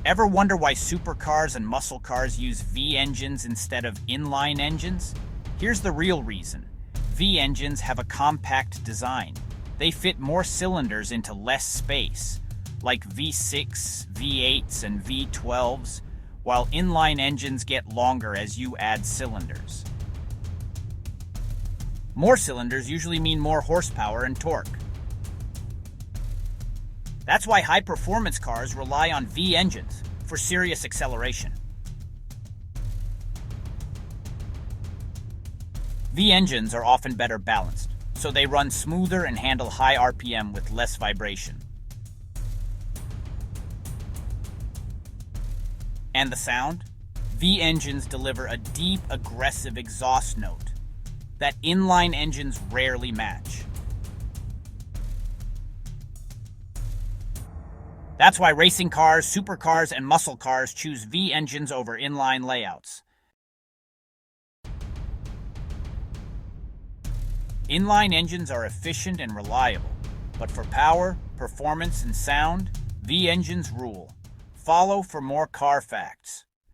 Ever wonder why supercars and muscle cars use V engines instead of inline engines? Here's the real reason. V engines have a compact design. They fit more cylinders into less space, like V6, V8s, and V12s, while inline engines get longer as you add cylinders. More cylinders usually mean more horsepower and torque. That's why high-performance cars rely on V engines for serious acceleration. V engines are often better balanced, so they run smoother and handle high RPM with less vibration. And the sound? V engines deliver a deep, aggressive exhaust note that inline engines rarely match. That's why racing cars, supercars, and muscle cars choose V engines over inline layouts. Inline engines are efficient and reliable, but for power, performance, and sound, V engines rule. Follow for more car facts.